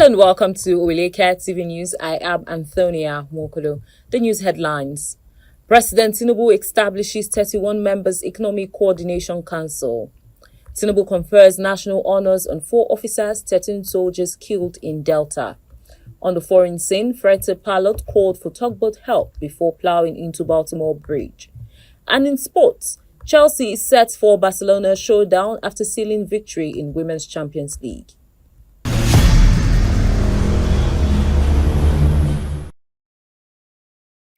Hello and welcome to Oweleketv News. I am Antonia Mokolo. The news headlines. President Tinubu establishes 31 members Economic Coordination Council. Tinubu confers national honors on 4 officers, 13 soldiers killed in Delta. On the foreign scene, freighter pilot called for tugboat help before plowing into Baltimore Bridge. And in sports, Chelsea is set for Barcelona showdown after sealing victory in Women's Champions League.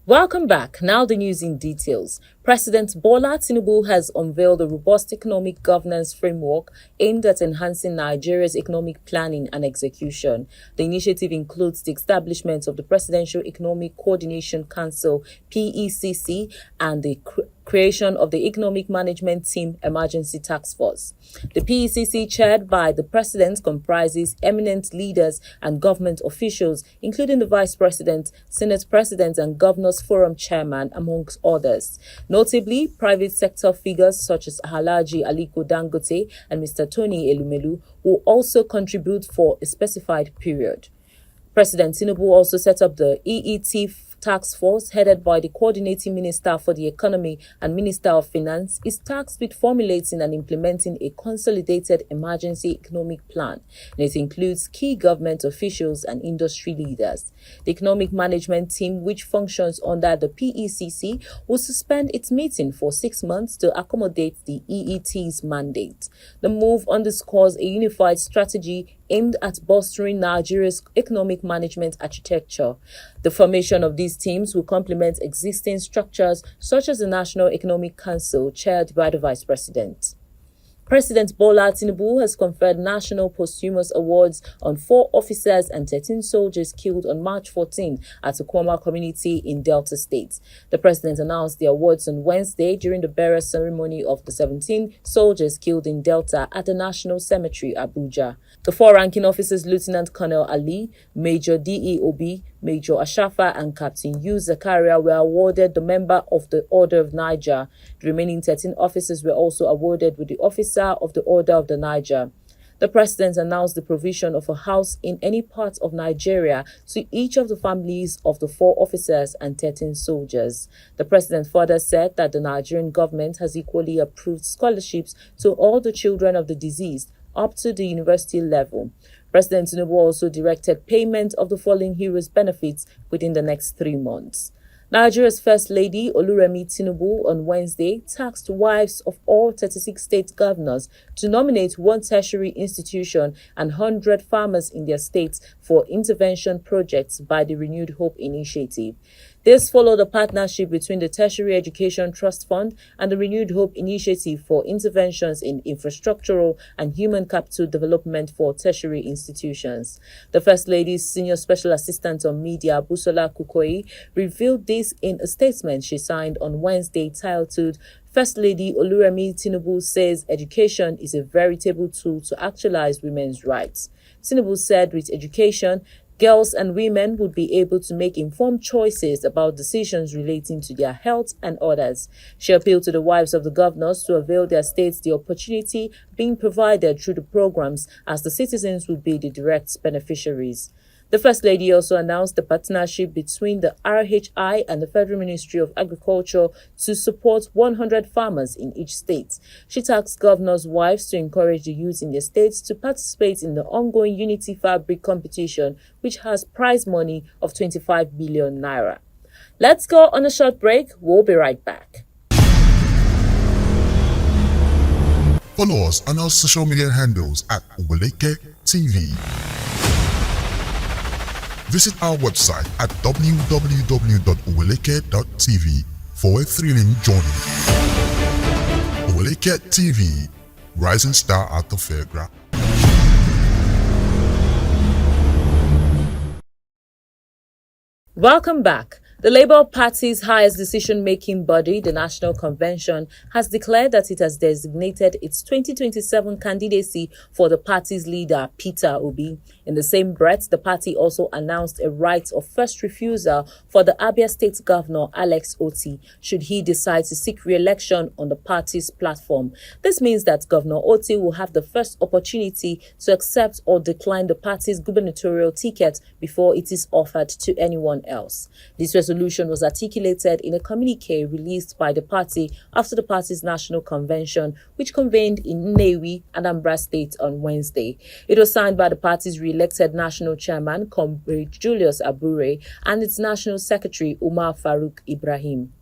Welcome back. Now the news in details. President Bola Tinubu has unveiled a robust economic governance framework aimed at enhancing Nigeria's economic planning and execution. The initiative includes the establishment of the Presidential Economic Coordination Council, PECC, and the creation of the Economic Management Team Emergency Taskforce. The PECC, chaired by the President, comprises eminent leaders and government officials, including the Vice President, Senate President, and Governors Forum Chairman, amongst others. Notably, private sector figures such as Alhaji Aliko Dangote and Mr. Tony Elumelu will also contribute for a specified period. President Tinubu also set up the EET Taskforce, headed by the Coordinating Minister for the Economy and Minister of Finance, is tasked with formulating and implementing a consolidated emergency economic plan, and it includes key government officials and industry leaders. The Economic Management Team, which functions under the PECC, will suspend its meeting for 6 months to accommodate the EET's mandate. The move underscores a unified strategy aimed at bolstering Nigeria's economic management architecture. The formation of these teams will complement existing structures such as the National Economic Council, chaired by the Vice President. President Bola Tinubu has conferred national posthumous awards on 4 officers and 13 soldiers killed on March 14 at Ukwama community in Delta State. The president announced the awards on Wednesday during the burial ceremony of the 17 soldiers killed in Delta at the National Cemetery, Abuja. The 4 ranking officers, Lieutenant Colonel Ali, Major D.E. Obi, Major Ashafa, and Captain U. Zakaria, were awarded the Member of the Order of Niger. The remaining 13 officers were also awarded with the Officer of the Order of the Niger. The president announced the provision of a house in any part of Nigeria to each of the families of the 4 officers and 13 soldiers. The president further said that the Nigerian government has equally approved scholarships to all the children of the deceased up to the university level. President Tinubu also directed payment of the fallen heroes' benefits within the next 3 months. Nigeria's First Lady Oluremi Tinubu on Wednesday tasked wives of all 36 state governors to nominate 1 tertiary institution and 100 farmers in their states for intervention projects by the Renewed Hope Initiative. This followed a partnership between the Tertiary Education Trust Fund and the Renewed Hope Initiative for interventions in infrastructural and human capital development for tertiary institutions. The First Lady's Senior Special Assistant on Media, Busola Kukoyi, revealed this in a statement she signed on Wednesday titled, "First Lady Oluremi Tinubu says education is a veritable tool to actualize women's rights." Tinubu said with education, girls and women would be able to make informed choices about decisions relating to their health and others. She appealed to the wives of the governors to avail their states the opportunity being provided through the programs, as the citizens would be the direct beneficiaries. The First Lady also announced the partnership between the RHI and the Federal Ministry of Agriculture to support 100 farmers in each state. She tasked governors' wives to encourage the youth in their states to participate in the ongoing Unity Fabric competition, which has prize money of 25 billion naira. Let's go on a short break. We'll be right back. Follow us on our social media handles at Oweleke TV. Visit our website at www.oweleketv for a thrilling journey. Oweleketv, rising star at the fairground. Welcome back. The Labour Party's highest decision-making body, the National Convention, has declared that it has designated its 2027 candidacy for the party's leader, Peter Obi. In the same breath, the party also announced a right of first refusal for the Abia State Governor, Alex Otti, should he decide to seek re-election on the party's platform. This means that Governor Otti will have the first opportunity to accept or decline the party's gubernatorial ticket before it is offered to anyone else. This resolution was articulated in a communique released by the party after the party's national convention, which convened in Nnewi, Anambra State on Wednesday. It was signed by the party's re-elected national chairman, Comrade Julius Abure, and its national secretary, Umar Farouk Ibrahim.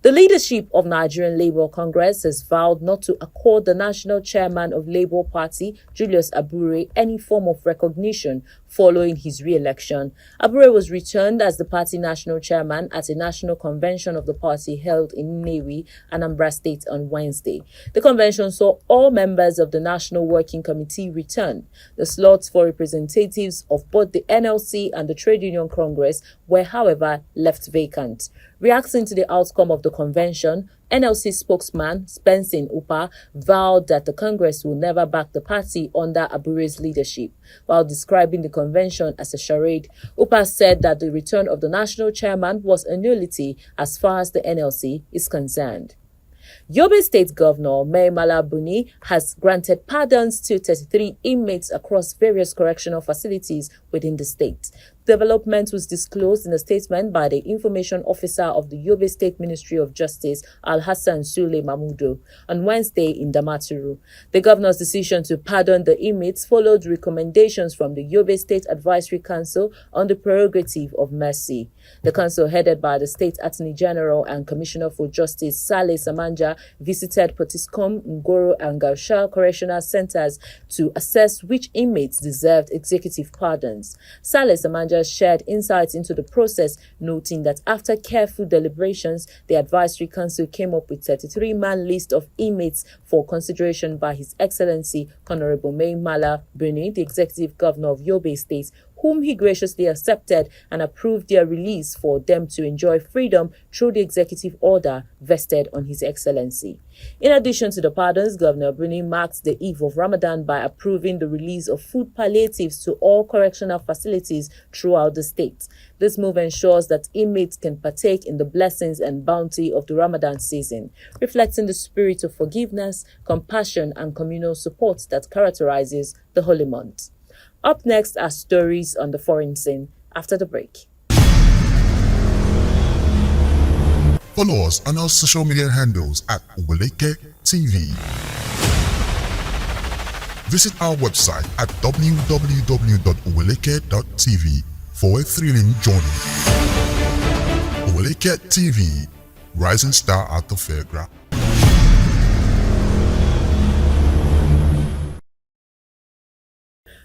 The leadership of Nigerian Labour Congress has vowed not to accord the national chairman of Labour Party, Julius Abure, any form of recognition following his re-election. Abure was returned as the party national chairman at a national convention of the party held in Nnewi, Anambra State on Wednesday. The convention saw all members of the National Working Committee return. The slots for representatives of both the NLC and the Trade Union Congress were, however, left vacant. Reacting to the outcome of the convention, NLC spokesman Spencer Upa vowed that the Congress will never back the party under Abure's leadership. While describing the convention as a charade, Upa said that the return of the national chairman was a nullity as far as the NLC is concerned. Yobe State Governor Mai Mala Buni has granted pardons to 33 inmates across various correctional facilities within the state. Development was disclosed in a statement by the Information Officer of the Yobe State Ministry of Justice, Al-Hassan Sule Mahmudo, on Wednesday in Damaturu. The governor's decision to pardon the inmates followed recommendations from the Yobe State Advisory Council on the prerogative of mercy. The council, headed by the State Attorney General and Commissioner for Justice Saleh Samanja, visited Potiskum, Ngoro, and Gausha correctional centers to assess which inmates deserved executive pardons. Saleh Samanja shared insights into the process, noting that after careful deliberations, the Advisory Council came up with 33-man list of inmates for consideration by His Excellency Honorable Mai Mala Buni, the Executive Governor of Yobe State, whom he graciously accepted and approved their release for them to enjoy freedom through the executive order vested on His Excellency. In addition to the pardons, Governor Bruni marked the eve of Ramadan by approving the release of food palliatives to all correctional facilities throughout the state. This move ensures that inmates can partake in the blessings and bounty of the Ramadan season, reflecting the spirit of forgiveness, compassion, and communal support that characterizes the holy month. Up next are stories on the foreign scene after the break. Follow us on our social media handles at Oweleke TV. Visit our website at www.oweleke.tv for a thrilling journey. Oweleke TV, rising star at the fairground.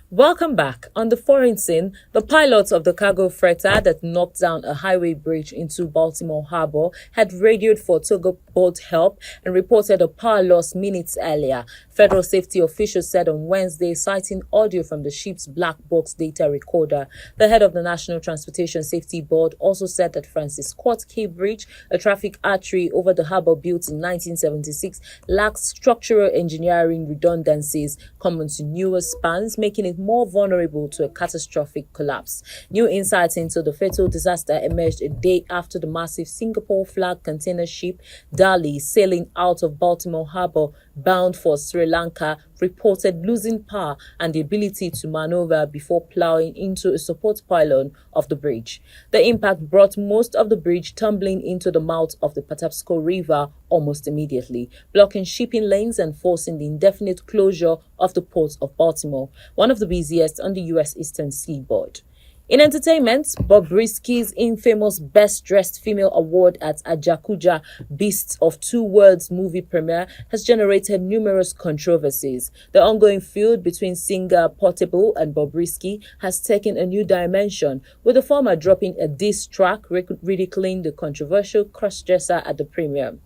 Welcome back. On the foreign scene, the pilot of the cargo freighter that knocked down a highway bridge into Baltimore Harbor had radioed for tugboat help and reported a power loss minutes earlier. Federal safety officials said on Wednesday, citing audio from the ship's black box data recorder. The head of the National Transportation Safety Board also said that Francis Scott Key Bridge, a traffic artery over the harbor built in 1976, lacks structural engineering redundancies common to newer spans, making it more vulnerable to a catastrophic collapse. New insights into the fatal disaster emerged a day after the massive Singapore flag container ship Dali, sailing out of Baltimore Harbor bound for Sri Lanka, reported losing power and the ability to maneuver before plowing into a support pylon of the bridge. The impact brought most of the bridge tumbling into the mouth of the Patapsco River almost immediately, blocking shipping lanes and forcing the indefinite closure of the port of Baltimore, one of the busiest on the U.S. Eastern Seaboard. In entertainment, Bobrisky's infamous Best Dressed Female Award at Ajakuja Beasts of Two Worlds movie premiere has generated numerous controversies. The ongoing feud between singer Portable and Bobrisky has taken a new dimension, with the former dropping a diss track ridiculing the controversial crossdresser at the premiere.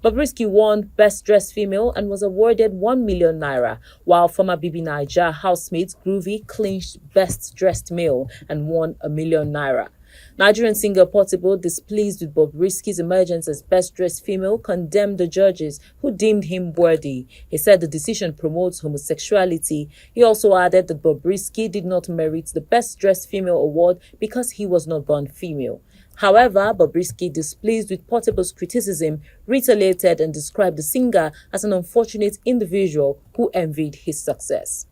Bobrisky won Best Dressed Female and was awarded 1 million naira, while former BB Naija housemate Groovy clinched Best Dressed Male and won 1 million naira. Nigerian singer Portable, displeased with Bobrisky's emergence as best-dressed female, condemned the judges who deemed him worthy. He said the decision promotes homosexuality. He also added that Bobrisky did not merit the best-dressed female award because he was not born female. However, Bobrisky, displeased with Portable's criticism, retaliated and described the singer as an unfortunate individual who envied his success.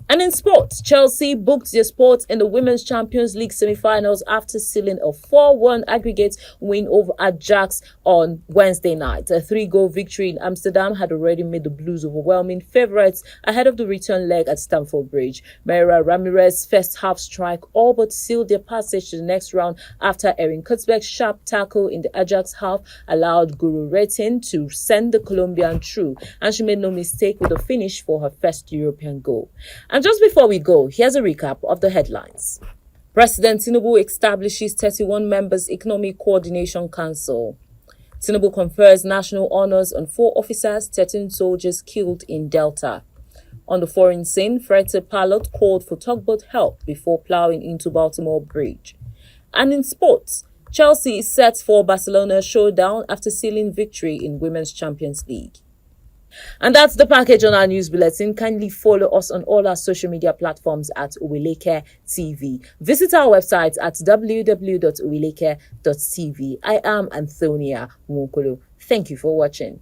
And in sports, Chelsea booked their spot in the Women's Champions League semi-finals after sealing a 4-1 aggregate win over Ajax on Wednesday night. A 3-goal victory in Amsterdam had already made the Blues overwhelming favourites ahead of the return leg at Stamford Bridge. Mayra Ramirez's first half strike all but sealed their passage to the next round after Erin Kutzbeck's sharp tackle in the Ajax half allowed Guru Retin to send the Colombian through, and she made no mistake with the finish for her first European goal. And just before we go, here's a recap of the headlines. President Tinubu establishes 31 members Economic Coordination Council. Tinubu confers national honors on 4 officers, 13 soldiers killed in Delta. On the foreign scene, freighter pilot called for tugboat help before plowing into Baltimore Bridge. And in sports, Chelsea is set for Barcelona showdown after sealing victory in Women's Champions League. And that's the package on our news bulletin. Kindly follow us on all our social media platforms at Oweleketv. Visit our website at www.oweleke.tv. I am Antonia Mwokolo. Thank you for watching.